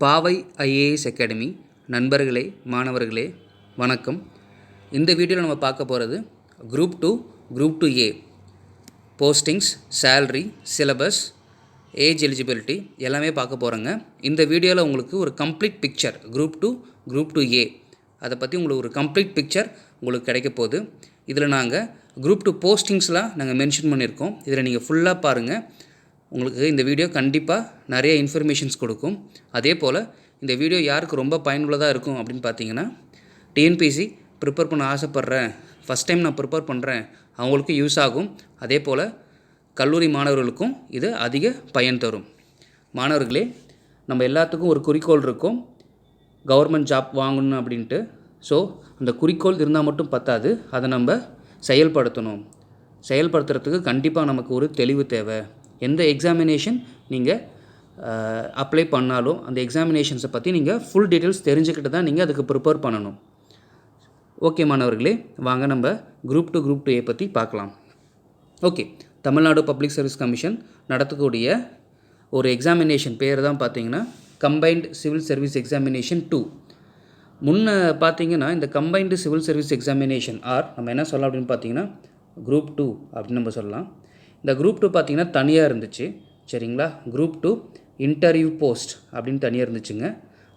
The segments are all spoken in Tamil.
பாவை ஐஏஎஸ் அகாடமி நண்பர்களே, மாணவர்களே வணக்கம். இந்த வீடியோவில் நம்ம பார்க்க போகிறது group 2 group 2A postings, salary, syllabus, age eligibility எல்லாமே பார்க்க போகிறோங்க. இந்த வீடியோவில் உங்களுக்கு ஒரு complete picture group 2 group 2A அதை பற்றி உங்களுக்கு ஒரு கம்ப்ளீட் பிக்சர் உங்களுக்கு கிடைக்க போகுது. இதில் நாங்கள் குரூப் 2 போஸ்டிங்ஸ்லாம் நாங்கள் மென்ஷன் பண்ணியிருக்கோம். இதில் நீங்கள் ஃபுல்லாக பாருங்கள். உங்களுக்கு இந்த வீடியோ கண்டிப்பாக நிறைய இன்ஃபர்மேஷன்ஸ் கொடுக்கும். அதே போல் இந்த வீடியோ யாருக்கு ரொம்ப பயனுள்ளதாக இருக்கும் அப்படின்னு பார்த்தீங்கன்னா, டிஎன்பிஎஸ்சி ப்ரிப்பேர் பண்ண ஆசைப்பட்றேன், ஃபஸ்ட் டைம் நான் ப்ரிப்பேர் பண்ணுறேன், அவங்களுக்கும் யூஸ் ஆகும். அதே போல் கல்லூரி மாணவர்களுக்கும் இது அதிக பயன் தரும். மாணவர்களே, நம்ம எல்லாத்துக்கும் ஒரு குறிக்கோள் இருக்கும், கவர்மெண்ட் ஜாப் வாங்கணும் அப்படின்ட்டு. ஸோ அந்த குறிக்கோள் இருந்தால் மட்டும் பத்தாது, அதை நம்ம செயல்படுத்தணும். செயல்படுத்துறதுக்கு கண்டிப்பாக நமக்கு ஒரு தெளிவு தேவை. எந்த எக்ஸாமினேஷன் நீங்கள் அப்ளை பண்ணாலும் அந்த எக்ஸாமினேஷன்ஸை பற்றி நீங்கள் ஃபுல் டீட்டெயில்ஸ் தெரிஞ்சுக்கிட்டு தான் நீங்கள் அதுக்கு ப்ரிப்பேர் பண்ணணும். ஓகே மாணவர்களே, வாங்க நம்ம குரூப் 2 குரூப் 2A பற்றி பார்க்கலாம். Okay, Tamil Nadu public service commission நடத்தக்கூடிய ஒரு எக்ஸாமினேஷன் பேர் தான் பார்த்தீங்கன்னா கம்பைன்டு சிவில் சர்வீஸ் எக்ஸாமினேஷன் 2. முன்ன பார்த்தீங்கன்னா இந்த கம்பைன்டு சிவில் சர்வீஸ் எக்ஸாமினேஷன் நம்ம என்ன சொல்லலாம் அப்படின்னு பார்த்தீங்கன்னா குரூப் 2 அப்படின்னு நம்ம சொல்லலாம். இந்த குரூப் 2 பார்த்திங்கன்னா தனியாக இருந்துச்சு, சரிங்களா. குரூப் 2 இன்டர்வியூ போஸ்ட் அப்படின்னு தனியாக இருந்துச்சுங்க.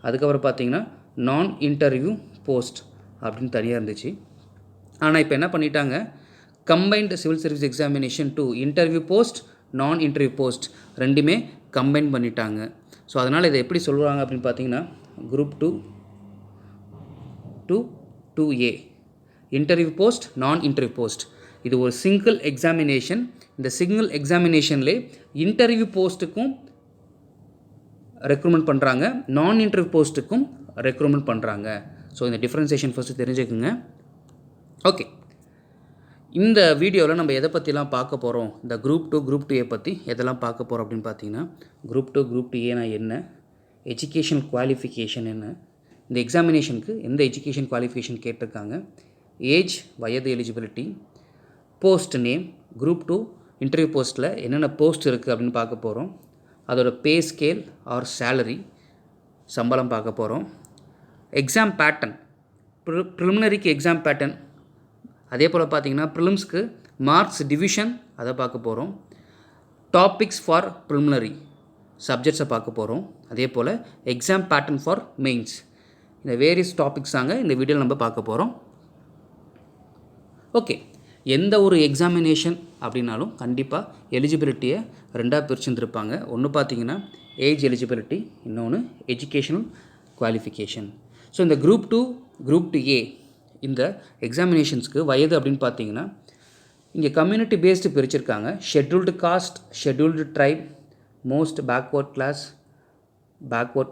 அதுக்கப்புறம் பார்த்திங்கன்னா நான் இன்டர்வியூ போஸ்ட் அப்படின்னு தனியாக இருந்துச்சு. ஆனால் இப்போ என்ன பண்ணிட்டாங்க, combined civil service examination 2 interview post, நான் இன்டர்வியூ போஸ்ட் ரெண்டுமே கம்பைன் பண்ணிட்டாங்க. ஸோ அதனால் இதை எப்படி சொல்லுவாங்க அப்படின்னு பார்த்தீங்கன்னா group 2 to 2A interview post, நான் இன்டர்வியூ போஸ்ட். இது ஒரு சிங்கிள் எக்ஸாமினேஷன். இந்த சிங்கிள் எக்ஸாமினேஷன்லே இன்டர்வியூ போஸ்ட்டுக்கும் ரெக்ரூட்மெண்ட் பண்ணுறாங்க, நான் இன்டர்வியூ போஸ்ட்டுக்கும் ரெக்ரூட்மெண்ட் பண்ணுறாங்க. ஸோ இந்த டிஃப்ரென்சியேஷன் ஃபஸ்ட்டு தெரிஞ்சுக்குங்க. ஓகே, இந்த வீடியோவில் நம்ம எதை பற்றிலாம் பார்க்க போகிறோம், இந்த குரூப் 2 குரூப் 2A பற்றி எதெல்லாம் பார்க்க போகிறோம் அப்படின்னு பார்த்தீங்கன்னா, குரூப் 2 குரூப் 2Aனா என்ன, எஜுகேஷன் குவாலிஃபிகேஷன் என்ன, இந்த எக்ஸாமினேஷனுக்கு எந்த எஜுகேஷன் குவாலிஃபிகேஷன் கேட்டிருக்காங்க, ஏஜ் வயது eligibility, post name, group 2 interview போஸ்ட்டில் என்னென்ன போஸ்ட் இருக்குது அப்படின்னு பார்க்க போகிறோம். அதோட பே ஸ்கேல் ஆர் சேலரி, சம்பளம் பார்க்க போகிறோம். எக்ஸாம் பேட்டர்ன், ப்ரிலிமினரிக்கு எக்ஸாம் பேட்டர்ன், அதே போல் பார்த்திங்கன்னா ப்ரிலிம்ஸ்க்கு மார்க்ஸ் டிவிஷன் அதை பார்க்க போகிறோம். டாபிக்ஸ் ஃபார் ப்ரிலிமினரி சப்ஜெக்ட்ஸை பார்க்க போகிறோம். அதே போல் எக்ஸாம் பேட்டர்ன் ஃபார் மெயின்ஸ். இந்த வேரியஸ் டாபிக்ஸாங்க இந்த வீடியோவில் நம்ம பார்க்க போகிறோம். ஓகே, எந்த ஒரு எக்ஸாமினேஷன் அப்படின்னாலும் கண்டிப்பாக எலிஜிபிலிட்டியை ரெண்டாக பிரிச்சுருந்துருப்பாங்க. ஒன்று பார்த்தீங்கன்னா ஏஜ் எலிஜிபிலிட்டி, இன்னொன்று எஜுகேஷனல் குவாலிஃபிகேஷன். ஸோ இந்த குரூப் 2 குரூப் 2A இந்த எக்ஸாமினேஷன்ஸ்க்கு வயது அப்படின்னு பார்த்தீங்கன்னா இங்கே கம்யூனிட்டி பேஸ்டு பிரிச்சிருக்காங்க. Scheduled caste, scheduled tribe, most backward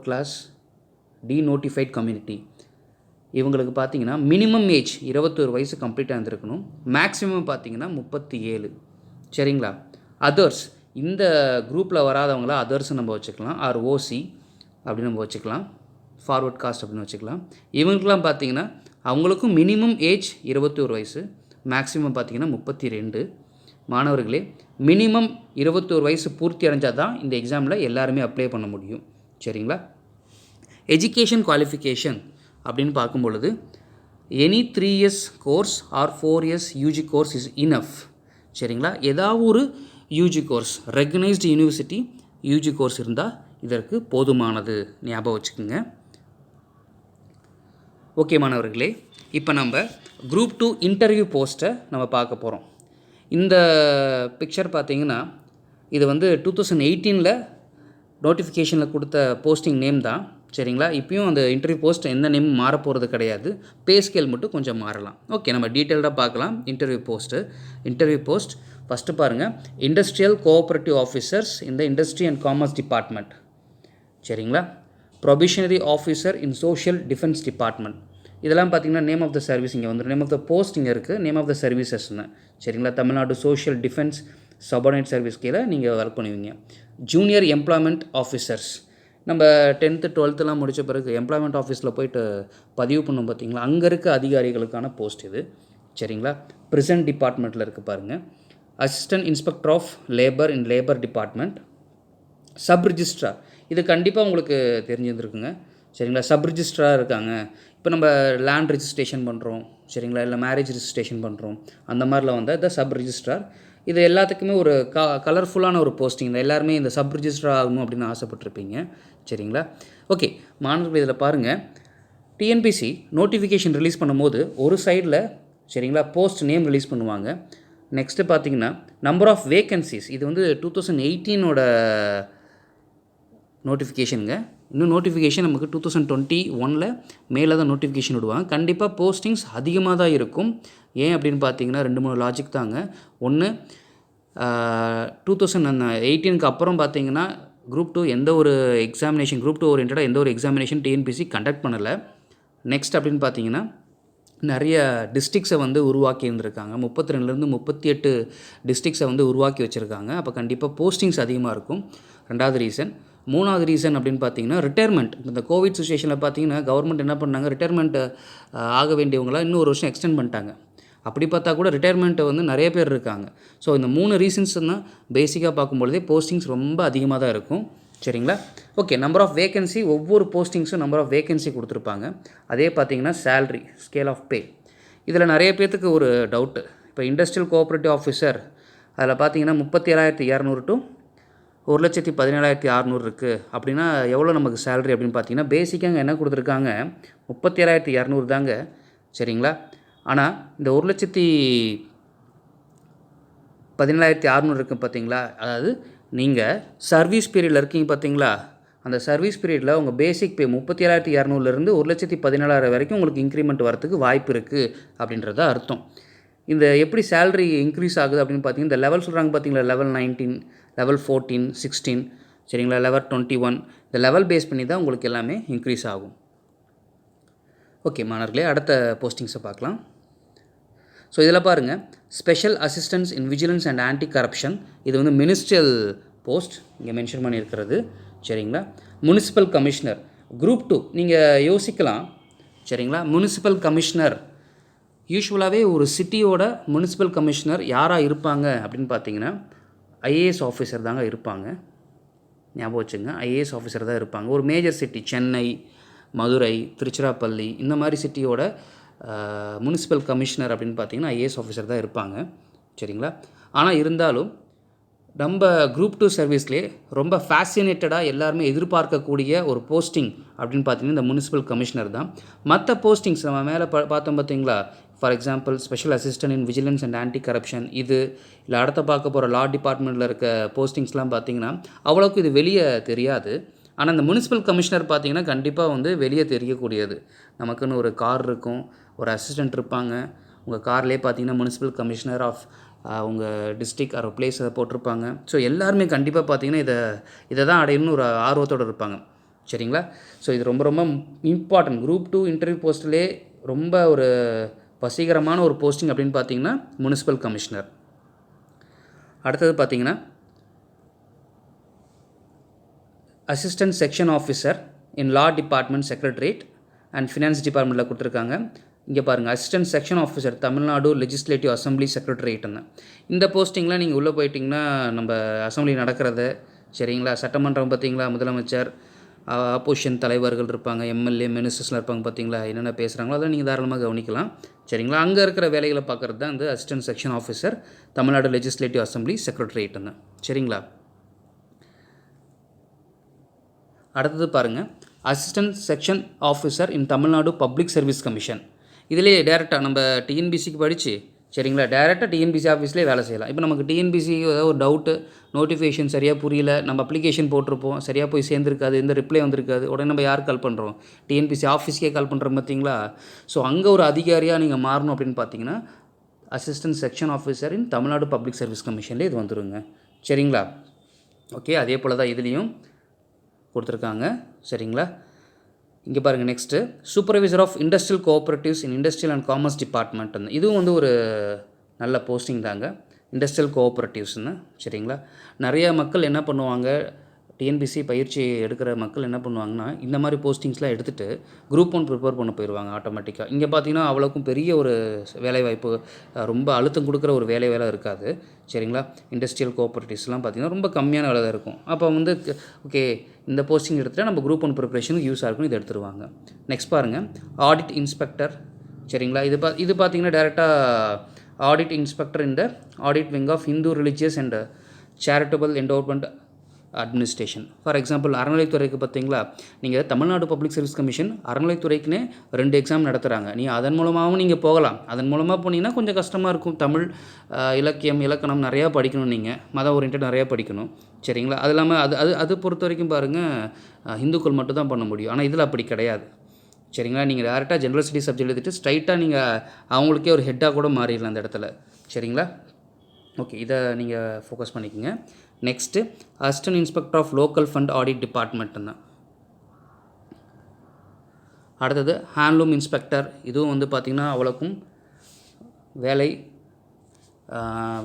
class, denotified community. இவங்களுக்கு பார்த்தீங்கன்னா மினிமம் ஏஜ் 21 வயசு கம்ப்ளீட்டாக இருந்திருக்கணும். மேக்ஸிமம் பார்த்தீங்கன்னா 37, சரிங்களா. அதர்ஸ், இந்த குரூப்பில் வராதவங்கள அதர்ஸ் நம்ம வச்சுக்கலாம், ஆர் ஓசி அப்படின்னு நம்ம வச்சுக்கலாம், ஃபார்வர்ட் காஸ்ட் அப்படின்னு வச்சுக்கலாம். இவங்களுக்கெல்லாம் பார்த்தீங்கன்னா அவங்களுக்கும் மினிமம் ஏஜ் 21 வயசு, மேக்ஸிமம் பார்த்தீங்கன்னா 32. மாணவர்களே, மினிமம் 21 வயசு பூர்த்தி அடைஞ்சால் தான் இந்த எக்ஸாமில் எல்லாருமே அப்ளை பண்ண முடியும், சரிங்களா. எஜுகேஷன் குவாலிஃபிகேஷன் அப்படின்னு பார்க்கும் பொழுது any 3 years course or 4 years UG course is enough, சரிங்களா. ஏதாவது ஒரு UG course, recognised university UG course இருந்தால் இதற்கு போதுமானது, ஞாபகம் வச்சுக்கோங்க. ஓகே மாணவர்களே, இப்போ நம்ம குரூப் 2 இன்டர்வியூ போஸ்ட்டை நம்ம பார்க்க போகிறோம். இந்த பிக்சர் பார்த்தீங்கன்னா இது 2018 நோட்டிஃபிகேஷனில் கொடுத்த போஸ்டிங் நேம் தான், சரிங்களா. இப்பயும் அந்த இன்டர்வியூ போஸ்ட் எந்த நேமும் மாற போகிறது கிடையாது, பே ஸ்கேல் மட்டும் கொஞ்சம் மாறலாம். ஓகே, நம்ம டீட்டெயில்டாக பார்க்கலாம். இன்டர்வியூ போஸ்ட் ஃபஸ்ட்டு பாருங்கள், இண்டஸ்ட்ரியல் கோஆப்ரேட்டிவ் ஆஃபீஸர்ஸ் இந்த இண்டஸ்ட்ரி அண்ட் காமர்ஸ் டிபார்ட்மெண்ட், சரிங்களா. Probationary officer in social defence department. இதெல்லாம் பார்த்தீங்கன்னா நேம் ஆஃப் த சர்வீஸ் இங்கே வந்துடும், நேம் ஆஃப் த போஸ்ட் இங்கே இருக்குது, நேம் ஆஃப் த சர்வீசஸ்னு, சரிங்களா. Tamil Nadu social defence subordinate service கீழே நீங்கள் ஒர்க் பண்ணுவீங்க. ஜூனியர் எம்ப்ளாய்மெண்ட் ஆஃபீஸர்ஸ், நம்ம 10th 12th முடித்த பிறகு எம்ப்ளாய்மெண்ட் ஆஃபீஸில் போய்ட்டு பதிவு பண்ணோம் பார்த்தீங்களா, அங்கே இருக்க அதிகாரிகளுக்கான போஸ்ட் இது, சரிங்களா. ப்ரிசன்ட் டிபார்ட்மெண்ட்டில் இருக்குது பாருங்கள். Assistant inspector of labour in labour department. Sub registrar, இது கண்டிப்பாக உங்களுக்கு தெரிஞ்சிருந்துருக்குங்க. சரிங்களா? சப் ரிஜிஸ்ட்ராராக இருக்காங்க. இப்போ நம்ம லேண்ட் ரிஜிஸ்ட்ரேஷன் பண்ணுறோம், சரிங்களா, இல்லை மேரேஜ் ரிஜிஸ்ட்ரேஷன் பண்ணுறோம், அந்த மாதிரிலாம் வந்தால் த சப் ரிஜிஸ்ட்ரார். இது எல்லாத்துக்குமே ஒரு கலர்ஃபுல்லான ஒரு போஸ்டிங் தான். எல்லாருமே இந்த சப் ரிஜிஸ்ட்ரார் ஆகணும் அப்படின்னு ஆசைப்பட்டிருப்பீங்க. சரிங்களா? ஓகே மாணவர்கள், இதில் பாருங்கள், டிஎன்பிசி நோட்டிஃபிகேஷன் ரிலீஸ் பண்ணும்போது ஒரு சைடில், சரிங்களா, போஸ்ட் நேம் ரிலீஸ் பண்ணுவாங்க. நெக்ஸ்ட்டு பார்த்தீங்கன்னா நம்பர் ஆஃப் வேக்கன்சிஸ், இது வந்து 2018 நோட்டிஃபிகேஷனுங்க. இன்னும் நோட்டிஃபிகேஷன் நமக்கு 2021 மேலே தான் நோட்டிஃபிகேஷன் விடுவாங்க. கண்டிப்பாக போஸ்டிங்ஸ் அதிகமாக தான் இருக்கும். ஏன் அப்படின்னு பார்த்தீங்கன்னா 2-3 லாஜிக் தாங்க. ஒன்று, 2018 அப்புறம் பார்த்தீங்கன்னா குரூப் 2 எந்த ஒரு எக்ஸாமினேஷன், குரூப் 2 ஓரியன்டாக எந்த ஒரு எக்ஸாமினேஷன் டிஎன்பிசி கண்டக்ட் பண்ணலை. நெக்ஸ்ட் அப்படின்னு பார்த்தீங்கன்னா நிறைய டிஸ்ட்ரிக்ஸை வந்து உருவாக்கி இருந்திருக்காங்க. 32லேருந்து 38 டிஸ்ட்ரிக்ஸை வந்து உருவாக்கி வச்சுருக்காங்க. அப்போ கண்டிப்பாக போஸ்டிங்ஸ் அதிகமாக இருக்கும். 2வது ரீசன். 3வது ரீசன் அப்படின்னு பார்த்தீங்கன்னா ரிட்டையர்மெண்ட். இந்த கோவிட் சுச்சுவேஷனில் பார்த்தீங்கன்னா கவர்மெண்ட் என்ன பண்ணாங்க, ரிட்டையர்மெண்ட் ஆக வேண்டியவங்களாம் இன்னும் ஒரு வருஷம் எக்ஸ்டெண்ட் பண்ணிட்டாங்க. அப்படி பார்த்தா கூட ரிட்டையர்மெண்ட்டை வந்து நிறைய பேர் இருக்காங்க. ஸோ இந்த 3 ரீசன்ஸ் தான் பேசிக்காக பார்க்கும்பொழுதே போஸ்டிங்ஸ் ரொம்ப அதிகமாக தான் இருக்கும். சரிங்களா? ஓகே, நம்பர் ஆஃப் வேகன்சி, ஒவ்வொரு போஸ்டிங்ஸும் நம்பர் ஆஃப் வேகன்சி கொடுத்துருப்பாங்க. அதே பார்த்தீங்கன்னா சேல்ரி, ஸ்கேல் ஆஃப் பே. இதில் நிறைய பேர்த்துக்கு ஒரு டவுட்டு. இப்போ இண்டஸ்ட்ரியல் கோஆப்ரேட்டிவ் ஆஃபீஸர் அதில் பார்த்தீங்கன்னா 37,200 டு 1,17,600 இருக்குது. அப்படின்னா எவ்வளோ நமக்கு சேலரி அப்படின்னு பார்த்தீங்கன்னா பேசிக்காக என்ன கொடுத்துருக்காங்க, 37,200 தாங்க. சரிங்களா? ஆனால் இந்த 1,17,600 இருக்குது பார்த்தீங்களா, அதாவது நீங்கள் சர்வீஸ் பீரியடில் இருக்கீங்க பார்த்தீங்களா, அந்த சர்வீஸ் பீரியடில் உங்கள் பேசிக் பே 37,200லேருந்து 1,17,600 வரைக்கும் உங்களுக்கு இன்க்ரிமெண்ட் வரத்துக்கு வாய்ப்பு இருக்குது அப்படின்றத அர்த்தம். இந்த எப்படி சேலரி இன்க்ரீஸ் ஆகுது அப்படின்னு பார்த்தீங்கன்னா இந்த லெவல் சொல்கிறாங்க பார்த்தீங்களா, லெவல் 19, லெவல் 14, 16, சரிங்களா, லெவல் 21, இந்த லெவல் பேஸ் பண்ணி தான் உங்களுக்கு எல்லாமே இன்க்ரீஸ் ஆகும். ஓகே மாணவர்களே, அடுத்த போஸ்டிங்ஸை பார்க்கலாம். ஸோ இதில் பாருங்கள், special assistance in vigilance and anti corruption. இது வந்து மினிஸ்ட்ரியல் போஸ்ட் இங்கே மென்ஷன் பண்ணியிருக்கிறது. சரிங்களா? முனிசிபல் கமிஷனர் குரூப் 2 நீங்கள் யோசிக்கலாம். சரிங்களா? முனிசிபல் கமிஷனர் யூஸ்வலாகவே ஒரு சிட்டியோட முனிசிபல் கமிஷனர் யாராக இருப்பாங்க அப்படின்னு பார்த்தீங்கன்னா ஐஏஎஸ் ஆஃபீஸர் தாங்க இருப்பாங்க. ஞாபகம் வச்சுங்க, ஐஏஎஸ் ஆஃபீஸர் தான் இருப்பாங்க. ஒரு மேஜர் சிட்டி, சென்னை, மதுரை, திருச்சிராப்பள்ளி, இந்த மாதிரி சிட்டியோட முனிசிபல் கமிஷனர் அப்படின்னு பார்த்தீங்கன்னா ஐஏஎஸ் ஆஃபீஸர் தான் இருப்பாங்க. சரிங்களா? ஆனால் இருந்தாலும் நம்ம குரூப் 2 சர்வீஸ்லேயே ரொம்ப ஃபேசினேட்டடாக எல்லாருமே எதிர்பார்க்கக்கூடிய ஒரு போஸ்டிங் அப்படின்னு பார்த்தீங்கன்னா இந்த முனிசிபல் கமிஷனர் தான். மற்ற போஸ்டிங்ஸ் நம்ம மேலே பார்த்தோம் பார்த்தீங்களா, for example special assistant in vigilance and anti corruption, இது இல்லை அடுத்த பார்க்க போகிற லா டிபார்ட்மெண்ட்டில் இருக்க போஸ்டிங்ஸ்லாம் பார்த்தீங்கன்னா அவ்வளோக்கு இது வெளியே தெரியாது. ஆனால் இந்த முனிசிபல் கமிஷனர் பார்த்தீங்கன்னா கண்டிப்பாக வந்து வெளியே தெரியக்கூடியது. நமக்குன்னு ஒரு கார் இருக்கும், ஒரு அசிஸ்டண்ட் இருப்பாங்க. உங்கள் கார்லேயே பார்த்தீங்கன்னா முனிசிபல் கமிஷனர் ஆஃப் உங்கள் டிஸ்ட்ரிக்ட் ஆர் பிளேஸ் அதை போட்டிருப்பாங்க. ஸோ எல்லாருமே கண்டிப்பாக பார்த்தீங்கன்னா இதை தான் அடையணும்னு ஒரு ஆர்வத்தோடு இருப்பாங்க. சரிங்களா? ஸோ இது ரொம்ப ரொம்ப இம்பார்ட்டன்ட். குரூப் 2 இன்டர்வியூ போஸ்ட்லேயே ரொம்ப ஒரு வசீகரமான ஒரு போஸ்டிங் அப்படின்னு பார்த்தீங்கன்னா முனிசிபல் கமிஷனர். அடுத்தது பார்த்தீங்கன்னா assistant section officer in law department secretariat and finance டிபார்ட்மெண்ட்டில் கொடுத்துருக்காங்க. இங்கே பாருங்கள், assistant section officer Tamil Nadu legislative assembly செக்ரட்டரியேட்டுன்னு. இந்த போஸ்டிங்லாம் நீங்கள் உள்ளே போயிட்டிங்கன்னா நம்ம அசம்பிளி நடக்கிறது, சரிங்களா, சட்டமன்றம் பார்த்தீங்களா, முதலமைச்சர், ஆப்போசிஷன் தலைவர்கள் இருப்பாங்க, எம்எல்ஏ, மினிஸ்டர்ஸ்லாம் இருப்பாங்க பார்த்தீங்களா, என்னென்ன பேசுகிறாங்களோ அதெல்லாம் நீங்கள் தாராளமாக கவனிக்கலாம். சரிங்களா? அங்கே இருக்கிற வேலைகளை பார்க்குறது தான் இந்த assistant section officer Tamil Nadu legislative assembly செக்ரட்டரியேட்டுன்னு. சரிங்களா? அடுத்தது பாருங்கள், assistant section officer in Tamil Nadu public service commission. இதிலே டேரெக்டாக நம்ம டிஎன்பிசிக்கு படித்து, சரிங்களா, டேரெக்டாக டிஎன்பிசி ஆஃபீஸ்லேயே வேலை செய்யலாம். இப்போ நமக்கு டிஎன்பிசி ஏதாவது ஒரு டவுட்டு, நோட்டிஃபிகேஷன் சரியாக புரியல, நம்ம அப்ளிகேஷன் போட்டிருப்போம், சரியாக போய் சேர்ந்துருக்காது, எந்த ரிப்ளை வந்திருக்காது, உடனே நம்ம யார் கால் பண்ணுறோம், டிஎன்பிசி ஆஃபீஸ்க்கே கால் பண்ணுறோம் பார்த்தீங்களா. ஸோ அங்கே ஒரு அதிகாரியாக நீங்கள் மாறணும் அப்படின்னு பார்த்தீங்கன்னா assistant section officer in Tamil Nadu public service கமிஷன்லேயே இது வந்துடுங்க. சரிங்களா? ஓகே, அதே போல் தான் இதுலேயும் கொடுத்துருக்காங்க. சரிங்களா? இங்கே பாருங்கள், next supervisor of industrial cooperatives in industrial and commerce department. இதுவும் வந்து ஒரு நல்ல போஸ்டிங் தாங்க, இண்டஸ்ட்ரியல் கோஆப்ரேட்டிவ்ஸ்னு. சரிங்களா? நிறைய மக்கள் என்ன பண்ணுவாங்க, டிஎன்பிசி பயிற்சி எடுக்கிற மக்கள் என்ன பண்ணுவாங்கன்னா, இந்த மாதிரி போஸ்டிங்ஸ்லாம் எடுத்துகிட்டு குரூப் 1 ப்ரிப்பேர் பண்ண போயிடுவாங்க ஆட்டோமேட்டிக்காக. இங்கே பார்த்தீங்கன்னா அவ்வளோக்கும் பெரிய ஒரு வேலைவாய்ப்பு, ரொம்ப அழுத்தம் கொடுக்குற ஒரு வேலை இருக்காது. சரிங்களா? இண்டஸ்ட்ரியல் கோஆப்பரேட்டிவ்ஸ்லாம் பார்த்தீங்கன்னா ரொம்ப கம்மியான வேலை தான் இருக்கும். அப்போ வந்து ஓகே, இந்த போஸ்டிங் எடுத்துகிட்டா நம்ம குரூப் 1 ப்ரிப்பரேஷனுக்கு யூஸாக இருக்கும், இதை எடுத்துருவாங்க. நெக்ஸ்ட் பாருங்கள், ஆடிட் இன்ஸ்பெக்டர். சரிங்களா? இது பார்த்தீங்கன்னா டேரெக்டாக ஆடிட் இன்ஸ்பெக்டர் இந்த audit wing of Hindu religious and charitable endowment administration. For example, அறநிலைத்துறைக்கு பார்த்தீங்களா, நீங்கள் தமிழ்நாடு பப்ளிக் சர்வீஸ் கமிஷன் அறநிலைத்துறைக்குன்னே 2 எக்ஸாம் நடத்துகிறாங்க. நீ அதன் மூலமாகவும் நீங்கள் போகலாம். அதன் மூலமாக போனீங்கன்னா கொஞ்சம் கஷ்டமாக இருக்கும். தமிழ், இலக்கியம், இலக்கணம் நிறையா படிக்கணும், நீங்கள் மத ஓரியன்ட் நிறையா படிக்கணும். சரிங்களா? அது இல்லாமல் அது பொறுத்த வரைக்கும் பாருங்கள், இந்துக்கள் மட்டும் தான் பண்ண முடியும். ஆனால் இதில் அப்படி கிடையாது. சரிங்களா? நீங்கள் டேரெக்டாக ஜென்ரல் ஸ்டடீஸ் சப்ஜெக்ட் எடுத்துகிட்டு ஸ்ட்ரைட்டாக நீங்கள் அவங்களுக்கே ஒரு ஹெட்டாக கூட மாறிடலாம் அந்த இடத்துல. சரிங்களா? ஓகே, இதை நீங்கள் ஃபோக்கஸ் பண்ணிக்கோங்க. Next assistant inspector of local fund audit department தான். அடுத்தது ஹேண்ட்லூம் இன்ஸ்பெக்டர். இதுவும் வந்து பார்த்திங்கன்னா அவ்வளோக்கும்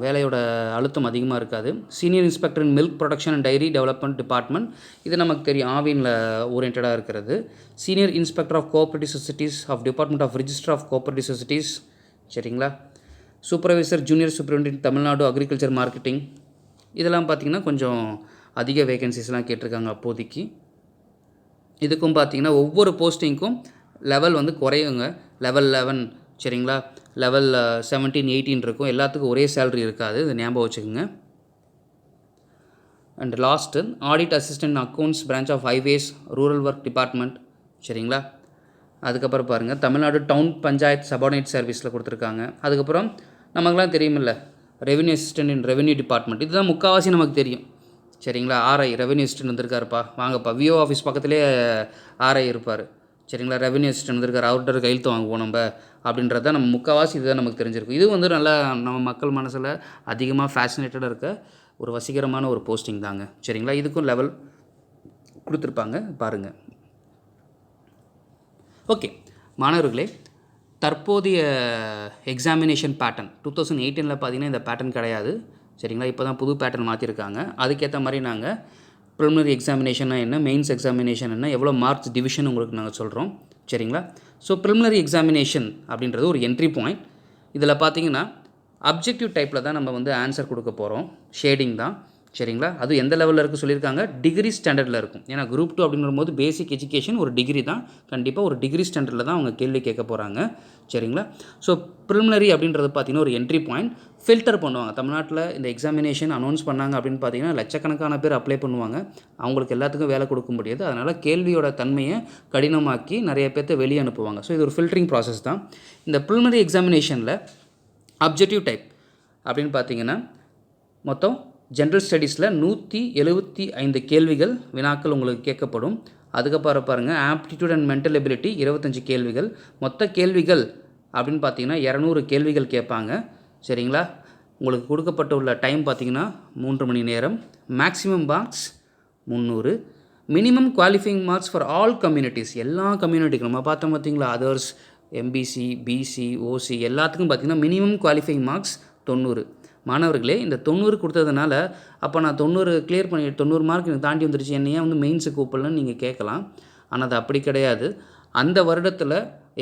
வேலையோட அழுத்தம் அதிகமாக இருக்காது. Senior inspector in milk production and dairy development department. இது நமக்கு தெரியும், ஆவினில் ஓரியன்டாக இருக்கிறது. Senior inspector of cooperative societies of department of register of cooperative societies. சரிங்களா? Supervisor junior superintendent Tamil Nadu agriculture marketing. இதெல்லாம் பார்த்திங்கன்னா கொஞ்சம் அதிக வேகன்சிஸ்லாம் கேட்டிருக்காங்க அப்போதைக்கு. இதுக்கும் பார்த்திங்கன்னா ஒவ்வொரு போஸ்டிங்க்கும் லெவல் வந்து குறையுங்க. லெவல் 11, சரிங்களா, லெவல் 17, 18 இருக்கும். எல்லாத்துக்கும் ஒரே சேலரி இருக்காது, இதை ஞாபகம் வச்சுக்கோங்க. And last audit assistant accounts branch of highways rural work department. சரிங்களா? அதுக்கப்புறம் பாருங்கள், தமிழ்நாடு டவுன் பஞ்சாயத்து சபார்டினேட் சர்வீஸில் கொடுத்துருக்காங்க. அதுக்கப்புறம் நமக்குலாம் தெரியுமில்ல, ரெவென்யூ அசிஸ்டன்ட் இன் ரெவென்யூ டிபார்ட்மெண்ட். இதுதான் முக்கால்வாசி நமக்கு தெரியும். சரிங்களா? ஆர்ஐ ரெவென்யூ அசிஸ்டன்ட் வந்திருக்காருப்பா, வாங்கப்பா. விஓ ஆஃபீஸ் பக்கத்துலேயே ஆர்ஐ இருப்பார். சரிங்களா? ரெவென்யூ அசிஸ்டன்ட் வந்திருக்காரு, அவர்கிட்ட கையெழுத்து வாங்குவோம் நம்ம அப்படின்றத நம்ம முக்கால்வாசி இதுதான் நமக்கு தெரிஞ்சிருக்கும். இது வந்து நல்லா நம்ம மக்கள் மனசில் அதிகமாக ஃபேசினேட்டடாக இருக்க ஒரு வசீகரமான ஒரு போஸ்டிங் தாங்க. சரிங்களா? இதுக்கும் லெவல் கொடுத்துருப்பாங்க, பாருங்கள். ஓகே மாணவர்களே, தற்போதைய எக்ஸாமினேஷன் பேட்டர்ன் 2018 பார்த்தீங்கன்னா இந்த பேட்டர்ன் கிடையாது. சரிங்களா? இப்போ தான் புது பேட்டர்ன் மாற்றிருக்காங்க. அதுக்கேற்ற மாதிரி நாங்கள் ப்ரிலிமினரி எக்ஸாமினேஷன்னா என்ன, மெயின்ஸ் எக்ஸாமினேஷன் என்ன, எவ்வளோ மார்க்ஸ் டிவிஷன் உங்களுக்கு நாங்கள் சொல்கிறோம். சரிங்களா? ஸோ ப்ரிலிமினரி எக்ஸாமினேஷன் அப்படின்றது ஒரு என்ட்ரி பாயிண்ட். இதில் பார்த்தீங்கன்னா அப்ஜெக்டிவ் டைப்பில் தான் நம்ம வந்து ஆன்சர் கொடுக்க போகிறோம். ஷேடிங் தான். சரிங்களா? அது எந்த லெவலில் இருக்குது சொல்லியிருக்காங்க, டிகிரி ஸ்டாண்டர்டில் இருக்கும். ஏன்னா குரூப் 2 அப்படிங்கும்போது பேசிக் எஜுகேஷன் ஒரு டிகிரி தான். கண்டிப்பாக ஒரு டிகிரி ஸ்டாண்டர்டில் தான் அவங்க கேள்வி கேட்க போகிறாங்க. சரிங்களா? ஸோ ப்ரிலிமினரி அப்படின்றது பார்த்திங்கன்னா ஒரு என்ட்ரி பாயிண்ட். ஃபில்டர் பண்ணுவாங்க. தமிழ்நாட்டில் இந்த எக்ஸாமினேஷன் அனௌன்ஸ் பண்ணாங்க அப்படின்னு பார்த்தீங்கன்னா லட்சக்கணக்கான பேர் அப்ளை பண்ணுவாங்க. அவங்களுக்கு எல்லாத்துக்கும் வேலை கொடுக்க முடியாது. அதனால் கேள்வியோட தன்மையை கடினமாக்கி நிறைய பேர்த்த வெளியே அனுப்புவாங்க. ஸோ இது ஒரு ஃபில்டரிங் ப்ராசஸ் தான். இந்த ப்ரிலிமினரி எக்ஸாமினேஷனில் அப்ஜெக்டிவ் டைப் அப்படின்னு பார்த்தீங்கன்னா மொத்தம் ஜென்ரல் ஸ்டடீஸில் 175 கேள்விகள் வினாக்கள் உங்களுக்கு கேட்கப்படும். அதுக்கப்புறம் பாருங்கள், ஆப்டிடியூட் அண்ட் மென்டல் எபிலிட்டி 25 கேள்விகள். மொத்த கேள்விகள் அப்படின்னு பார்த்தீங்கன்னா 200 கேள்விகள் கேட்பாங்க. சரிங்களா? உங்களுக்கு கொடுக்கப்பட்டுள்ள டைம் பார்த்தீங்கன்னா 3 மணி நேரம். Maximum marks 300. Minimum qualifying marks for all communities, எல்லா கம்யூனிட்டிக்கும் நம்ம பார்த்தோம் பார்த்தீங்களா, அதர்ஸ், எம்பிசி, பிசி, ஓசி எல்லாத்துக்கும் பார்த்திங்கன்னா மினிமம் குவாலிஃபைங் மார்க்ஸ் 90. மாணவர்களே, இந்த 90 கொடுத்ததுனால அப்போ நான் 90 கிளியர் பண்ணி 90 மார்க் எனக்கு தாண்டி வந்துருச்சு, என்னையே வந்து மெயின்ஸுக்கு கூப்பிடலன்னு நீங்கள் கேட்கலாம். ஆனால் அது அப்படி கிடையாது. அந்த வருடத்தில்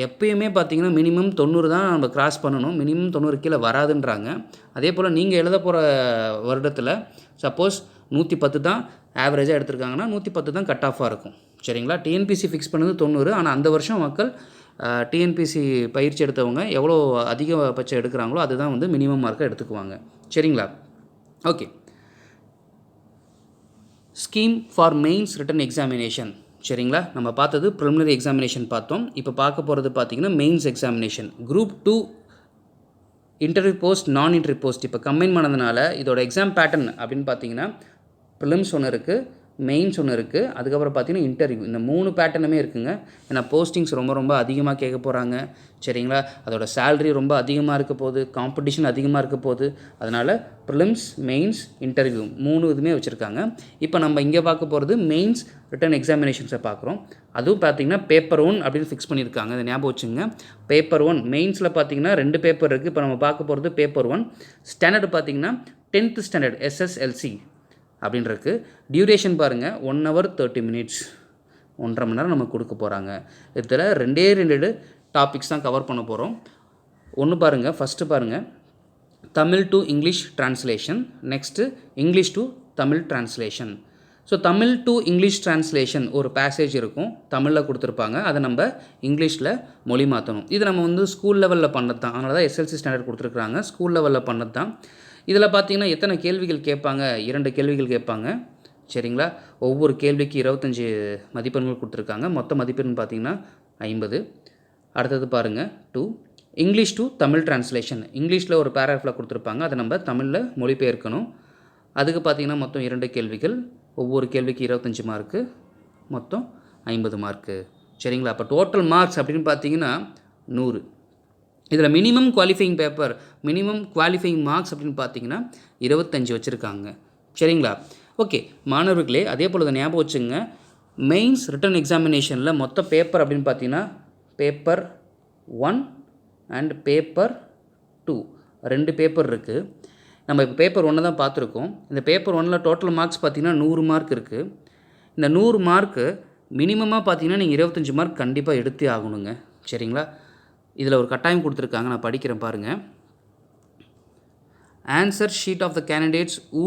எப்பயுமே பார்த்திங்கன்னா மினிமம் 90 தான் நம்ம கிராஸ் பண்ணணும். மினிமம் 90 கீழே வராதுன்றாங்க. அதே போல் நீங்கள் எழுத போகிற வருடத்தில் சப்போஸ் 110 தான் ஆவரேஜாக எடுத்திருக்காங்கன்னா 110 தான் கட் ஆஃபாக இருக்கும். சரிங்களா? டிஎன்பிசி ஃபிக்ஸ் பண்ணது 90. ஆனால் அந்த வருஷம் மக்கள் டிஎன்பிசி பயிற்சி எடுத்தவங்க எவ்வளோ அதிகபட்சம் எடுக்கிறாங்களோ அதுதான் வந்து மினிமம் மார்க்கை எடுத்துக்குவாங்க. சரிங்களா? Okay. Scheme for mains return examination. சரிங்களா? நம்ம பார்த்தது ப்ரிலிமினரி எக்ஸாமினேஷன் பார்த்தோம். இப்போ பார்க்க போகிறது பார்த்திங்கன்னா mains examination. Group 2 interview post, நான் இன்டர்வியூ போஸ்ட் இப்போ கம்பைன் பண்ணதுனால இதோட எக்ஸாம் பேட்டர்ன் அப்படின்னு பார்த்தீங்கன்னா ப்ரிலிம்ஸ் ஒன்று இருக்குது, மெயின்ஸ் ஒன்று இருக்குது, அதுக்கப்புறம் பார்த்தீங்கன்னா இன்டர்வியூ. இந்த 3 பேட்டர்னுமே இருக்குங்க. ஏன்னா போஸ்டிங்ஸ் ரொம்ப அதிகமாக கேட்க போகிறாங்க. சரிங்களா? அதோட சேலரி ரொம்ப அதிகமாக இருக்க போகுது, காம்படிஷன் அதிகமாக இருக்க போகுது. அதனால் ப்ரிலிம்ஸ், மெயின்ஸ், இன்டர்வியூ 3 இதுவுமே வச்சுருக்காங்க. இப்போ நம்ம இங்கே பார்க்க போகிறது மெயின்ஸ் ரிட்டன் எக்ஸாமினேஷன்ஸை பார்க்குறோம். அதுவும் பார்த்திங்கன்னா பேப்பர் 1 அப்படின்னு ஃபிக்ஸ் பண்ணியிருக்காங்க. அதை ஞாபகம் வச்சுங்க. பேப்பர் 1 மெயின்ஸில் பார்த்திங்கன்னா 2 பேப்பர் இருக்குது. இப்போ நம்ம பார்க்க போகிறது பேப்பர் 1. ஸ்டாண்டர்டு பார்த்திங்கன்னா 10th ஸ்டாண்டர்ட் SSLC. அப்படின்றக்கு. டியூரேஷன் பாருங்கள் 1 hour 30 minutes, 1.5 மணி நேரம் நமக்கு கொடுக்க போகிறாங்க. இதில் 2 டாபிக்ஸ் தான் கவர் பண்ண போகிறோம். ஒன்று பாருங்கள், ஃபஸ்ட்டு பாருங்கள் Tamil to English translation, next English to Tamil translation. So Tamil to English translation ஒரு பேசேஜ் இருக்கும், தமிழில் கொடுத்துருப்பாங்க, அதை நம்ம இங்கிலீஷில் மொழி மாற்றணும். இது நம்ம வந்து ஸ்கூல் லெவலில் பண்ணது தான், அதனால தான் எஸ்எல்சி ஸ்டாண்டர்ட் கொடுத்துருக்குறாங்க, ஸ்கூல் லெவலில் பண்ணது தான். இதில் பார்த்தீங்கன்னா எத்தனை கேள்விகள் கேட்பாங்க, 2 கேள்விகள் கேட்பாங்க. சரிங்களா, ஒவ்வொரு கேள்விக்கு 25 மதிப்பெண்கள் கொடுத்துருக்காங்க. மொத்த மதிப்பெண் பார்த்திங்கன்னா 50. அடுத்தது பாருங்கள் 2 இங்கிலீஷ் டு தமிழ் ட்ரான்ஸ்லேஷன். இங்கிலீஷில் ஒரு பேராகிராஃபில் கொடுத்துருப்பாங்க, அதை நம்ம தமிழில் மொழிபெயர்க்கணும். அதுக்கு பார்த்திங்கன்னா மொத்தம் 2 கேள்விகள், ஒவ்வொரு கேள்விக்கு 25 மார்க்கு, மொத்தம் 50 மார்க்கு. சரிங்களா, அப்போ டோட்டல் மார்க்ஸ் அப்படின்னு பார்த்தீங்கன்னா 100. இதில் minimum qualifying paper, minimum qualifying marks அப்படின்னு பார்த்தீங்கன்னா 25 வச்சுருக்காங்க. சரிங்களா, ஓகே மாணவர்களே, அதே போல் அதை ஞாபகம் வச்சுங்க. மெயின்ஸ் ரிட்டன் எக்ஸாமினேஷனில் மொத்த பேப்பர் அப்படின்னு பார்த்தீங்கன்னா பேப்பர் 1 அண்ட் பேப்பர் 2 2 பேப்பர் இருக்குது. நம்ம இப்போ பேப்பர் 1 தான் பார்த்துருக்கோம். இந்த பேப்பர் 1ல் டோட்டல் மார்க்ஸ் பார்த்திங்கன்னா 100 மார்க் இருக்குது. இந்த 100 மார்க்கு மினிமமாக பார்த்திங்கன்னா நீங்கள் 25 மார்க் கண்டிப்பாக எடுத்தே ஆகணுங்க. சரிங்களா, இதில் ஒரு கட்டாயம் கொடுத்துருக்காங்க, நான் படிக்கிறேன் பாருங்கள். Answer sheet of the candidates who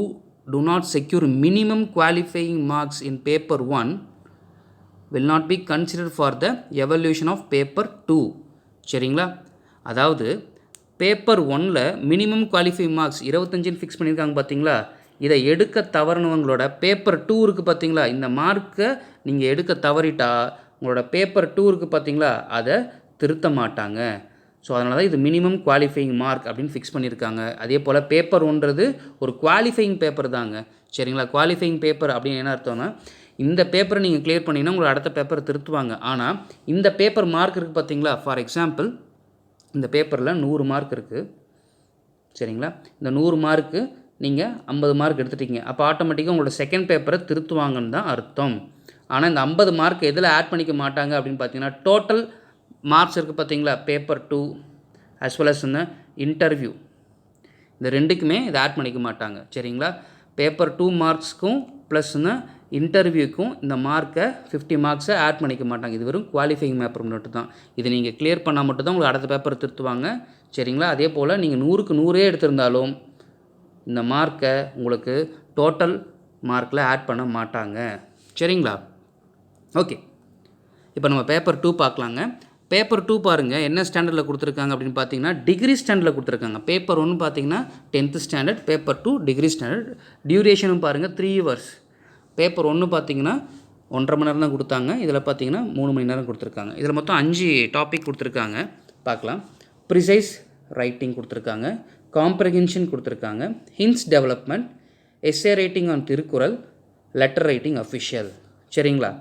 do not secure minimum qualifying marks in paper 1 will not be considered for the evaluation of paper 2. சரிங்களா, அதாவது பேப்பர் 1ல் மினிமம் குவாலிஃபைங் மார்க்ஸ் 25 ஃபிக்ஸ் பண்ணியிருக்காங்க பார்த்தீங்களா. இதை எடுக்க தவறினவங்களோட பேப்பர் 2 இருக்குது பார்த்தீங்களா, இந்த மார்க்கை நீங்கள் எடுக்க தவறிட்டா உங்களோட பேப்பர் 2 இருக்குது பார்த்தீங்களா, அதை திருத்த மாட்டாங்க. ஸோ அதனால தான் இது மினிமம் குவாலிஃபையிங் மார்க் அப்படின்னு ஃபிக்ஸ் பண்ணியிருக்காங்க. அதே போல் பேப்பர் 1ன்றது ஒரு குவாலிஃபையிங் பேப்பர் தாங்க. சரிங்களா, குவாலிஃபையிங் பேப்பர் அப்படின்னு என்ன அர்த்தம்னா, இந்த பேப்பரை நீங்கள் கிளியர் பண்ணிங்கன்னா உங்களோட அடுத்த பேப்பரை திருத்துவாங்க. ஆனால் இந்த பேப்பர் மார்க் இருக்குது பார்த்தீங்களா, ஃபார் எக்ஸாம்பிள் இந்த பேப்பரில் 100 மார்க் இருக்குது. சரிங்களா, இந்த 100 மார்க்கு நீங்கள் 50 மார்க் எடுத்துட்டீங்க, அப்போ ஆட்டோமேட்டிக்காக உங்களோட செகண்ட் பேப்பரை திருத்துவாங்கன்னு தான் அர்த்தம். ஆனால் இந்த 50 மார்க் எதில் ஆட் பண்ணிக்க மாட்டாங்க அப்படின்னு பார்த்தீங்கன்னா, டோட்டல் மார்க்ஸ் இருக்குது பார்த்தீங்களா, பேப்பர் 2 as well as இந்த இன்டர்வியூ, இந்த 2க்குமே இதை ஆட் பண்ணிக்க மாட்டாங்க. சரிங்களா, பேப்பர் 2 மார்க்ஸ்க்கும் ப்ளஸ்னா இன்டர்வியூக்கும் இந்த மார்க்கை 50 மார்க்ஸை ஆட் பண்ணிக்க மாட்டாங்க. இது வெறும் குவாலிஃபையிங் பேப்பர் மட்டும் தான். இது நீங்கள் கிளியர் பண்ணால் மட்டும்தான் உங்களுக்கு அடுத்த பேப்பரை திருத்துவாங்க. சரிங்களா, அதே போல் நீங்கள் 100க்கு 100 எடுத்திருந்தாலும் இந்த மார்க்கை உங்களுக்கு டோட்டல் மார்க்கில் ஆட் பண்ண மாட்டாங்க. சரிங்களா, ஓகே இப்போ நம்ம பேப்பர் 2 பார்க்கலாங்க. பேப்பர் 2 பாருங்கள் என்ன ஸ்டாண்டர்டில் கொடுத்துருக்காங்க அப்படின்னு பார்த்தீங்கன்னா டிகிரி ஸ்டாண்டர்டில் கொடுத்துருக்காங்க. பேப்பர் 1 பார்த்தீங்கன்னா 10th standard, paper 2 degree standard. டியூரேஷனும் பாருங்கள் 3 hours. பேப்பர் 1 பார்த்தீங்கன்னா 1.5 மணி நேரம் தான் கொடுத்தாங்க, இதில் பார்த்தீங்கன்னா 3 மணி நேரம் கொடுத்துருக்காங்க. இதில் மொத்தம் 5 டாபிக் கொடுத்துருக்காங்க, பார்க்கலாம். ப்ரிசைஸ் ரைட்டிங் கொடுத்துருக்காங்க, காம்ப்ரஹென்ஷன் கொடுத்துருக்காங்க, hints development, S A writing on Thirukkural, letter writing official. சரிங்களா,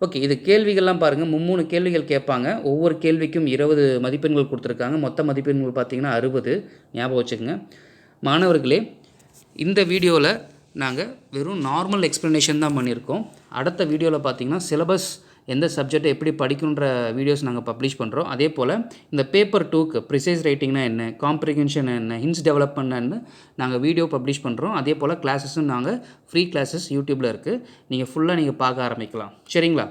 ஓகே இது கேள்விகள்லாம் பாருங்கள், 3 கேள்விகள் கேட்பாங்க. ஒவ்வொரு கேள்விக்கும் 20 மதிப்பெண்கள் கொடுத்துருக்காங்க. மொத்த மதிப்பெண்கள் பார்த்தீங்கன்னா 60. ஞாபகம் வச்சுக்கோங்க மாணவர்களே. இந்த வீடியோவில் நாங்கள் வெறும் நார்மல் எக்ஸ்ப்ளனேஷன் தான் பண்ணியிருக்கோம். அடுத்த வீடியோவில் பார்த்தீங்கன்னா சிலபஸ் எந்த சப்ஜெக்டை எப்படி படிக்கணுன்ற வீடியோஸ் நாங்கள் பப்ளிஷ் பண்ணுறோம். அதே போல் இந்த பேப்பர் 2க்கு ப்ரிசைஸ் ரைட்டிங்னா என்ன, காம்ப்ரிஹென்ஷன் என்ன, ஹிண்ட்ஸ் டெவலப்மெண்ட்னு நாங்கள் வீடியோ பப்ளிஷ் பண்ணுறோம். அதே போல் கிளாஸஸும் நாங்கள் ஃப்ரீ கிளாஸஸ் யூடியூப்பில் இருக்குது, நீங்கள் ஃபுல்லாக நீங்கள் பார்க்க ஆரம்பிக்கலாம். சரிங்களா,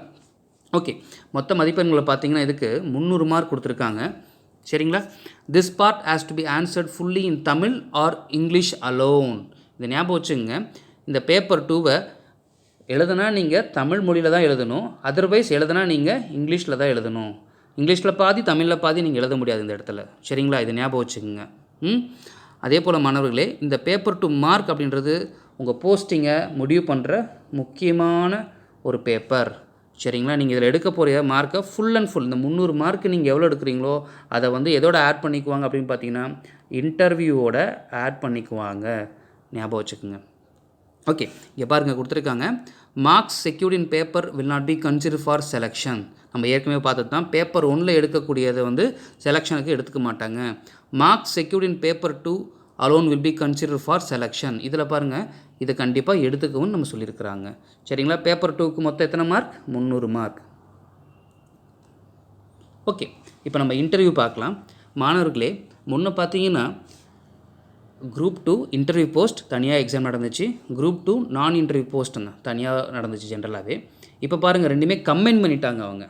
ஓகே மொத்த மதிப்பெண்களை பார்த்தீங்கன்னா இதுக்கு 300 மார்க் கொடுத்துருக்காங்க. சரிங்களா, this part has to be answered fully in Tamil R English alone. இதை ஞாபகம் வச்சுங்க. இந்த பேப்பர் 2வை எழுதுனா நீங்கள் தமிழ் மொழியில் தான் எழுதணும், அதர்வைஸ் எழுதுனா நீங்கள் இங்கிலீஷில் தான் எழுதணும். இங்கிலீஷில் பாதி தமிழில் பாதி நீங்கள் எழுத முடியாது இந்த இடத்துல. சரிங்களா, இதை ஞாபகம் வச்சுக்கோங்க. அதே போல் மாணவர்களே, இந்த பேப்பர் 2 மார்க் அப்படின்றது உங்கள் போஸ்டிங்கை முடிவு பண்ணுற முக்கியமான ஒரு பேப்பர். சரிங்களா, நீங்கள் இதில் எடுக்க போகிற மார்க்கை ஃபுல் அண்ட் ஃபுல் இந்த 300 மார்க்கு நீங்கள் எவ்வளோ எடுக்கிறீங்களோ அதை வந்து எதோட ஆட் பண்ணிக்குவாங்க அப்படின்னு பார்த்தீங்கன்னா இன்டர்வியூவோட ஆட் பண்ணிக்குவாங்க. ஞாபகம் வச்சுக்கோங்க. ஓகே இங்கே பாருங்கள் கொடுத்துருக்காங்க, marks secured in paper will not be consider for selection. நம்ம ஏற்கனவே பார்த்தது தான், பேப்பர் 1ல் எடுக்கக்கூடியதை வந்து செலெக்ஷனுக்கு எடுத்துக்க மாட்டாங்க. Marks secured in paper 2 alone will be consider for selection. இதில் பாருங்கள் இதை கண்டிப்பாக எடுத்துக்கவும் நம்ம சொல்லியிருக்கிறாங்க. சரிங்களா, பேப்பர் 2க்கு மொத்தம் எத்தனை மார்க், 300 மார்க். ஓகே இப்போ நம்ம இன்டர்வியூ பார்க்கலாம். மாணவர்களே முன்ன பார்த்தீங்கன்னா குரூப் 2 இன்டர்வியூ போஸ்ட் தனியாக எக்ஸாம் நடந்துச்சு, குரூப் 2 நான் இன்டர்வியூ போஸ்ட் தனியாக நடந்துச்சு ஜென்ரலாகவே. இப்போ பாருங்கள் ரெண்டுமே கம்பைன் பண்ணிட்டாங்க அவங்க.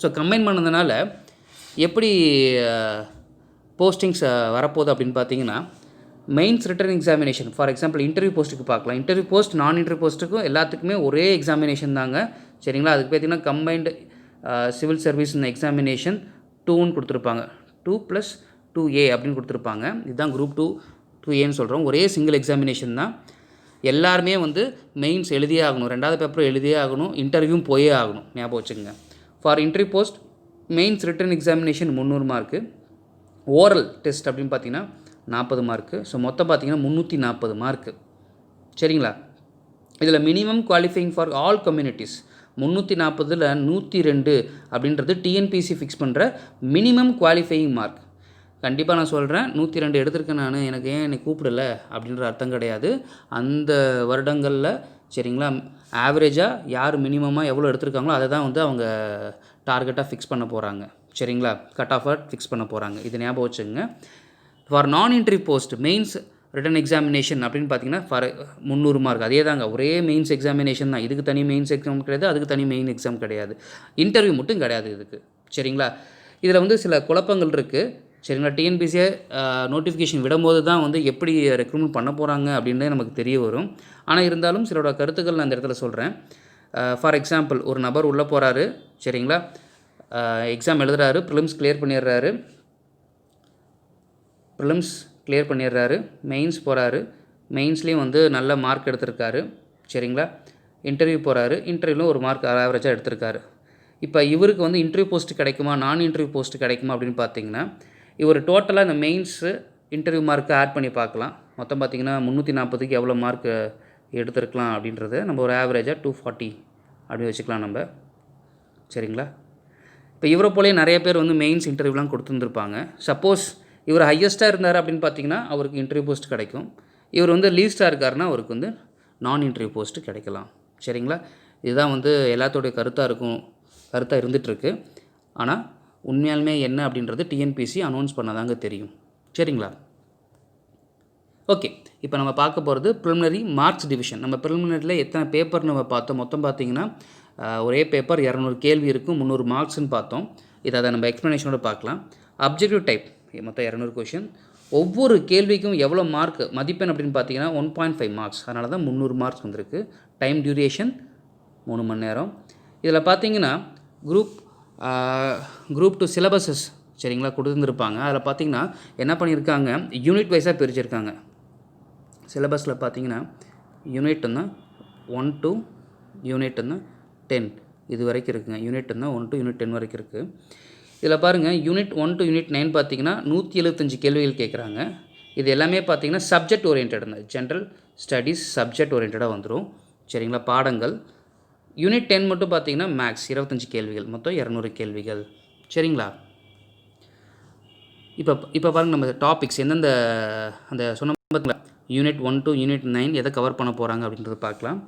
ஸோ கம்பைன் பண்ணதுனால எப்படி போஸ்டிங்ஸ் வரப்போகுது அப்படின்னு பார்த்தீங்கன்னா, mains return examination for example interview போஸ்ட்டுக்கு பார்க்கலாம். இன்டர்வியூ போஸ்ட் நான் இன்டர்வியூ போஸ்ட்டுக்கும் எல்லாத்துக்குமே ஒரே எக்ஸாமினேஷன் தாங்க. சரிங்களா? அதுக்கு பார்த்தீங்கன்னா கம்பைன்டு சிவில் சர்வீஸ் எக்ஸாமினேஷன் 2ன்னு கொடுத்துருப்பாங்க. 2+2A அப்படின்னு கொடுத்துருப்பாங்க. இதுதான் குரூப் 2A சொல்கிறோம். ஒரே சிங்கிள் எக்ஸாமினேஷன் தான். எல்லாருமே மெயின்ஸ் எழுதியே ஆகணும், 2வது பேப்பரும் எழுதியே ஆகணும், இன்டர்வியூவும் போயே ஆகணும். ஞாபகம் வச்சுக்கோங்க. For interview post mains return examination 300 mark, oral test அப்படின்னு பார்த்தீங்கன்னா 40 மார்க்கு. ஸோ மொத்தம் பார்த்தீங்கன்னா 340 மார்க்கு. சரிங்களா? இதில் minimum qualifying for all communities 340ல் 102 அப்படின்றது டிஎன்பிசி ஃபிக்ஸ் பண்ணுற மினிமம் குவாலிஃபையிங் மார்க். கண்டிப்பாக நான் சொல்கிறேன், 102 எடுத்திருக்கேன் நான், எனக்கு ஏன் என்னை கூப்பிடல அப்படின்ற அர்த்தம் கிடையாது. அந்த வருடங்களில் சரிங்களா ஆவரேஜாக யார் மினிமமாக எவ்வளோ எடுத்திருக்காங்களோ அதை தான் அவங்க டார்கெட்டாக ஃபிக்ஸ் பண்ண போகிறாங்க. சரிங்களா? கட் ஆஃபாக ஃபிக்ஸ் பண்ண போகிறாங்க. இது ஞாபகம் வச்சுங்க. ஃபார் நான் interview post mains return examination அப்படின்னு பார்த்தீங்கன்னா ஃபார் 300 மார்க். அதே தாங்க, ஒரே மெயின்ஸ் எக்ஸாமினேஷன் தான். இதுக்கு தனி மெயின்ஸ் எக்ஸாம் கிடையாது, அதுக்கு தனி மெயின் எக்ஸாம் கிடையாது, இன்டர்வியூ மட்டும் கிடையாது இதுக்கு. சரிங்களா? இதில் சில குழப்பங்கள் இருக்குது. சரிங்களா? டிஎன்பிசியை நோட்டிஃபிகேஷன் விடும்போது தான் எப்படி ரெக்ரூட்மெண்ட் பண்ண போகிறாங்க அப்படின்றே நமக்கு தெரிய வரும். ஆனால் இருந்தாலும் சிலரோட கருத்துக்கள் நான் இந்த இடத்துல சொல்கிறேன். ஃபார் எக்ஸாம்பிள் ஒரு நபர் உள்ளே போகிறாரு. சரிங்களா? எக்ஸாம் எழுதுறாரு, ப்ரிலிம்ஸ் கிளியர் பண்ணிடுறாரு, மெயின்ஸ் போகிறாரு, மெயின்ஸ்லேயும் நல்ல மார்க் எடுத்திருக்காரு. சரிங்களா? இன்டர்வியூ போகிறாரு, இன்டர்வியூவில் ஒரு மார்க் ஆவரேஜாக எடுத்திருக்காரு. இப்போ இவருக்கு இன்டர்வியூ போஸ்ட் கிடைக்குமா, நான் இன்டர்வியூ போஸ்ட் கிடைக்குமா அப்படின்னு பார்த்தீங்கன்னா, இவர் டோட்டலாக இந்த மெயின்ஸு இன்டர்வியூ மார்க்கை ஆட் பண்ணி பார்க்கலாம். மொத்தம் பார்த்திங்கன்னா 340க்கு எவ்வளோ மார்க் எடுத்துருக்கலாம் அப்படின்றத நம்ம ஒரு ஆவரேஜாக 240 அப்படி வச்சுக்கலாம் நம்ம. சரிங்களா? இப்போ இவரை போலே நிறைய பேர் மெயின்ஸ் இன்டர்வியூலாம் கொடுத்துருந்துருப்பாங்க. சப்போஸ் இவர் ஹையஸ்ட்டாக இருந்தார் அப்படின்னு பார்த்தீங்கன்னா அவருக்கு இன்டர்வியூ போஸ்ட் கிடைக்கும். இவர் லீஸ்ட்டாக இருக்காருன்னா அவருக்கு நான் இன்டர்வியூ போஸ்ட்டு கிடைக்கலாம். சரிங்களா? இதுதான் எல்லாத்தோடைய கருத்தாக இருந்துகிட்ருக்கு. ஆனால் உண்மையாலுமே என்ன அப்படின்றது டிஎன்பிசி அனௌன்ஸ் பண்ணதாங்க தெரியும். சரிங்களா? ஓகே, இப்போ நம்ம பார்க்க போகிறது ப்ரிலிமினரி மார்க்ஸ் டிவிஷன். நம்ம ப்ரிலிமினரியில் எத்தனை பேப்பர் நம்ம பார்த்தோம், மொத்தம் பார்த்திங்கன்னா ஒரே பேப்பர் 200 கேள்வி இருக்கும், 300 மார்க்ஸ்ன்னு பார்த்தோம். அதை நம்ம எக்ஸ்ப்ளனேஷனோட பார்க்கலாம். அப்ஜெக்டிவ் டைப் மொத்தம் 200 கொஷின். ஒவ்வொரு கேள்விக்கும் எவ்வளோ மார்க் மதிப்பெண் அப்படின்னு பார்த்தீங்கன்னா 1.5 மார்க்ஸ். அதனால தான் 300 மார்க்ஸ் வந்திருக்கு. டைம் டியூரேஷன் 3 மணி நேரம். இதில் பார்த்தீங்கன்னா குரூப் 2 சிலபஸஸ் சரிங்களா கொடுத்துருந்துருப்பாங்க. அதில் பார்த்தீங்கன்னா என்ன பண்ணியிருக்காங்க, யூனிட் வைஸாக பிரிச்சிருக்காங்க. சிலபஸில் பார்த்தீங்கன்னா யூனிட் 1 to யூனிட் 10 இது வரைக்கும் இருக்குங்க. யூனிட் 1 to யூனிட் 10 வரைக்கும் இருக்குது. இதில் பாருங்கள், யூனிட் 1 to யூனிட் 9 பார்த்தீங்கன்னா 175 கேள்விகள் கேட்குறாங்க. இது எல்லாமே பார்த்தீங்கன்னா சப்ஜெக்ட் ஓரியன்டாக, ஜென்ரல் ஸ்டடீஸ் சப்ஜெக்ட் ஓரியன்டாக வந்துடும். சரிங்களா? பாடங்கள். யூனிட் 10 மட்டும் பார்த்தீங்கன்னா மேக்ஸ் 25 கேள்விகள், மொத்தம் 200 கேள்விகள். சரிங்களா? இப்போ பாருங்கள் நம்ம டாபிக்ஸ் எந்தெந்த அந்த சொன்ன பார்த்தீங்களா யூனிட் 1 to யூனிட் 9 எதை கவர் பண்ண போகிறாங்க அப்படின்றத பார்க்கலாம்.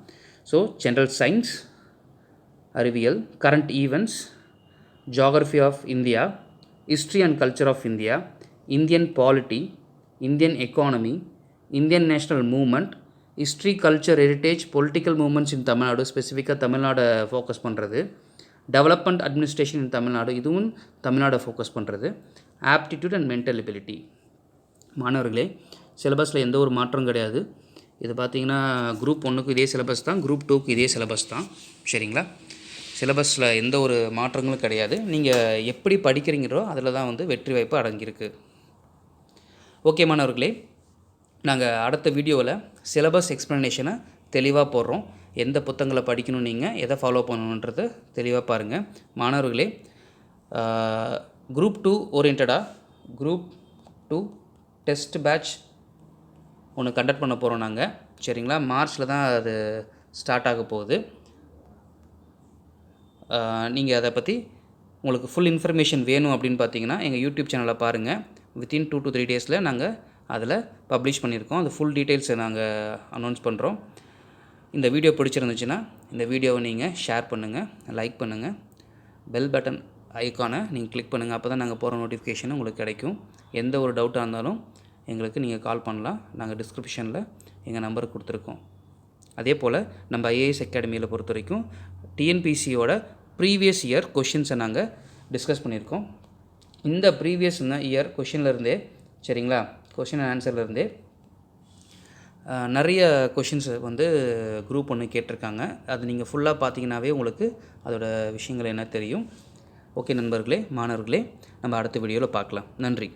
ஸோ ஜென்ரல் சயின்ஸ், அறிவியல், current events, geography of India, history and culture of India, Indian polity, Indian economy, Indian national movement, history, culture, heritage, political movements in Tamil Nadu, ஸ்பெசிஃபிக்காக தமிழ்நாடை ஃபோக்கஸ் பண்ணுறது, டெவலப்மெண்ட் அட்மினிஸ்ட்ரேஷன் இன் தமிழ்நாடு, இதுவும் தமிழ்நாடை ஃபோக்கஸ் பண்ணுறது, ஆப்டிடியூட் அண்ட் மென்டல் எபிலிட்டி. மாணவர்களே, சிலபஸில் எந்த ஒரு மாற்றம் கிடையாது. இது பார்த்திங்கன்னா குரூப் 1க்கு இதே சிலபஸ் தான், குரூப் 2க்கு இதே சிலபஸ் தான். சரிங்களா? சிலபஸில் எந்த ஒரு மாற்றங்களும் கிடையாது. நீங்கள் எப்படி படிக்கிறீங்களோ அதில் தான் வெற்றி வாய்ப்பு அடங்கியிருக்கு. ஓகே மாணவர்களே, நாங்கள் அடுத்த வீடியோவில் சிலபஸ் எக்ஸ்ப்ளனேஷனை தெளிவாக போடுறோம். எந்த புத்தகங்களை படிக்கணும், நீங்கள் எதை ஃபாலோ பண்ணணுன்றதை தெளிவாக பாருங்கள். மாணவர்களே, குரூப் 2 ஓரியன்டாக குரூப் 2 டெஸ்ட் பேட்ச் ஒன்று கண்டக்ட் பண்ண போகிறோம் நாங்கள். சரிங்களா? மார்ச்சில் தான் அது ஸ்டார்ட் ஆக போகுது. நீங்கள் அதை பற்றி உங்களுக்கு ஃபுல் இன்ஃபர்மேஷன் வேணும் அப்படின்னு பார்த்தீங்கன்னா எங்கள் யூடியூப் சேனலை பாருங்கள். வித்தின் 2 to 3 டேஸில் நாங்கள் அதில் பப்ளிஷ் பண்ணியிருக்கோம். அது ஃபுல் டீட்டெயில்ஸை நாங்கள் அனௌன்ஸ் பண்ணுறோம். இந்த வீடியோ பிடிச்சிருந்துச்சுன்னா இந்த வீடியோவை நீங்கள் ஷேர் பண்ணுங்கள், லைக் பண்ணுங்கள், பெல் பட்டன் ஐக்கானை நீங்கள் கிளிக் பண்ணுங்கள். அப்போ தான் நாங்கள் போகிற நோட்டிஃபிகேஷன் உங்களுக்கு கிடைக்கும். எந்த ஒரு டவுட்டாக இருந்தாலும் எங்களுக்கு நீங்கள் கால் பண்ணலாம். நாங்கள் டிஸ்கிரிப்ஷனில் எங்கள் நம்பர் கொடுத்துருக்கோம். அதே போல் நம்ம ஐஏஎஸ் அகாடமியில் பொறுத்த வரைக்கும் டிஎன்பிசியோட ப்ரீவியஸ் இயர் கொஷின்ஸை நாங்கள் டிஸ்கஸ் பண்ணியிருக்கோம். இந்த ப்ரீவியஸ் இயர் கொஷின்லேருந்தே சரிங்களா, கொஷின் அண்ட் ஆன்சர்லேருந்தே நிறைய கொஷின்ஸ் வந்து குரூப் 1 கேட்டிருக்காங்க. அது நீங்கள் ஃபுல்லாக பார்த்தீங்கன்னாவே உங்களுக்கு அதோட விஷயங்கள் என்ன தெரியும். ஓகே நண்பர்களே, மாணவர்களே, நம்ம அடுத்த வீடியோவில் பார்க்கலாம். நன்றி.